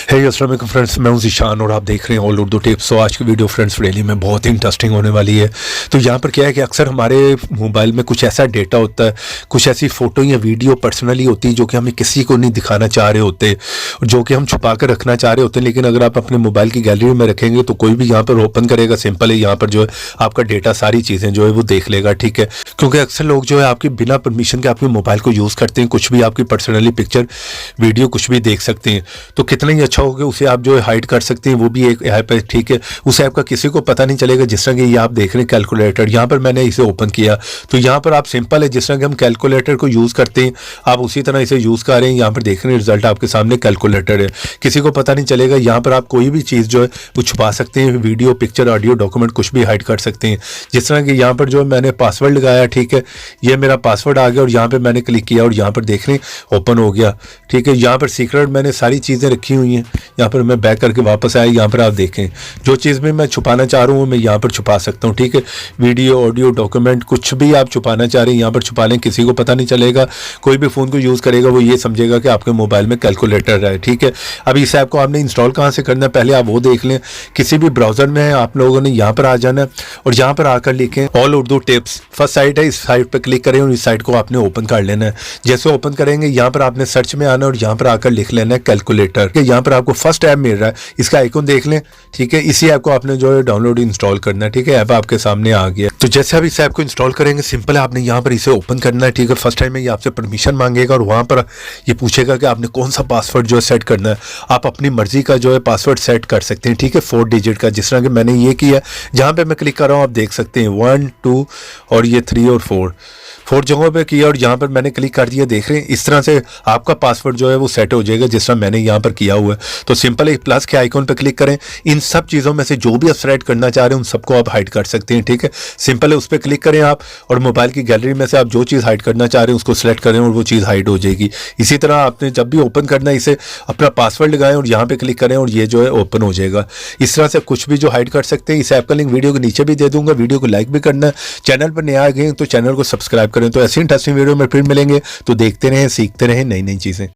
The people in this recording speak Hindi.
हे अस्सलाम वालेकुम फ्रेंड्स, मैं हूं ज़ीशान और आप देख रहे हैं ऑल उर्दू टिप्स। तो आज की वीडियो फ्रेंड्स रियली में बहुत ही इंटरेस्टिंग होने वाली है। तो यहाँ पर क्या है कि अक्सर हमारे मोबाइल में कुछ ऐसा डेटा होता है, कुछ ऐसी फ़ोटो या वीडियो पर्सनली होती है जो कि हमें किसी को नहीं दिखाना चाह रहे होते, जो कि हम छुपा कर रखना चाह रहे होते हैं। लेकिन अगर आप अपने मोबाइल की गैलरी में रखेंगे तो कोई भी यहाँ पर ओपन करेगा, सिंपल है, यहाँ पर जो है आपका डेटा, सारी चीज़ें जो है वो देख लेगा, ठीक है। क्योंकि अक्सर लोग जो है आपके बिना परमिशन के आपके मोबाइल को यूज़ करते हैं, कुछ भी आपकी पर्सनली पिक्चर वीडियो कुछ भी देख सकते हैं। तो कितना ही अच्छा होगा, उसे आप जो है हाइड कर सकते हैं, वो भी एक ऐप है, ठीक है। उस ऐप का किसी को पता नहीं चलेगा। जिस तरह कि ये आप देख रहे हैं कैलकुलेटर, यहाँ पर मैंने इसे ओपन किया तो यहाँ पर आप सिंपल है, जिस तरह कि हम कैलकुलेटर को यूज़ करते हैं आप उसी तरह इसे यूज़ कर रहे हैं। यहाँ पर देख रहे हैं रिजल्ट आपके सामने कैलकुलेटर है, किसी को पता नहीं चलेगा। यहाँ पर आप कोई भी चीज़ जो है वो छुपा सकते हैं, वीडियो, पिक्चर, ऑडियो, डॉक्यूमेंट कुछ भी हाइड कर सकते हैं। जिस तरह कि यहाँ पर जो मैंने पासवर्ड लगाया, ठीक है, ये मेरा पासवर्ड आ गया और यहाँ पर मैंने क्लिक किया और यहाँ पर देख रहे हैं ओपन हो गया, ठीक है। यहाँ पर सीक्रेट मैंने सारी चीज़ें रखी हुई हैं। यहाँ पर मैं बैक करके वापस आया, यहाँ पर आप देखें जो चीज़ में मैं छुपाना चाह रहा हूँ मैं यहाँ पर छुपा सकता हूँ, ठीक है। वीडियो, ऑडियो, डॉक्यूमेंट कुछ भी आप छुपाना चाह रहे हैं यहाँ पर छुपा लें, किसी को पता नहीं चलेगा। कोई भी फ़ोन को यूज़ करेगा वो ये समझेगा कि आपके मोबाइल में कैलकुलेटर है, ठीक है। अब इस ऐप को आपने इंस्टॉल कहाँ से करना है पहले आप वो देख लें। किसी भी ब्राउज़र में है, आप लोगों ने यहाँ पर आ जाना है और यहाँ पर आकर लिखें all Urdu tips. First sight है, इस साइट पर क्लिक करें और इस साइट को आपने ओपन कर लेना है। जैसे ओपन करेंगे यहाँ पर आपने सर्च में आना और यहाँ पर आकर लिख लेना है कैलकुलेटर। यहाँ पर आपको फर्स्ट ऐप मिल रहा है, इसका आइकन देख लें, ठीक है। इसी ऐप को आपने जो है डाउनलोड इंस्टॉल करना है, ठीक है। ऐप आपके सामने आ गया। तो जैसे आप इस ऐप को इंस्टॉल करेंगे सिंपल है, आपने यहाँ पर इसे ओपन करना है, ठीक है। फर्स्ट टाइम में ये आपसे परमिशन मांगेगा और वहाँ पर ये पूछेगा कि आपने कौन सा पासवर्ड जो है सेट करना है। आप अपनी मर्जी का जो है पासवर्ड सेट कर सकते हैं, ठीक है, 4 डिजिट का। जिस तरह कि मैंने ये किया, जहाँ पे मैं क्लिक कर रहा हूँ आप देख सकते हैं 1, 2 और ये 3 और 4 जगहों पे किया और यहाँ पर मैंने क्लिक कर दिया। देख रहे हैं इस तरह से आपका पासवर्ड जो है वो सेट हो जाएगा जिस तरह मैंने यहाँ पर किया हुआ है। तो सिंपल है, प्लस के आइकॉन पे क्लिक करें, इन सब चीज़ों में से जो भी आप सेलेक्ट करना चाह रहे हैं उन सबको आप हाइड कर सकते हैं, ठीक है। सिंपल है, उस पर क्लिक करें आप और मोबाइल की गैलरी में से आप जो चीज़ हाइड करना चाह रहे हैं उसको सेलेक्ट करें और वो चीज़ हाइड हो जाएगी। इसी तरह आपने जब भी ओपन करना है इसे अपना पासवर्ड लगाएं और यहाँ पर क्लिक करें और ये जो है ओपन हो जाएगा। इस तरह से कुछ भी जो हाइड कर सकते हैं। इस ऐप का लिंक वीडियो के नीचे भी दे दूंगा, वीडियो को लाइक भी करना है। चैनल पर नया आ गए तो चैनल को सब्सक्राइब करें। तो ऐसी इंटरेस्टिंग वीडियो में फिर मिलेंगे, तो देखते रहें, सीखते रहें नई नई चीज़ें।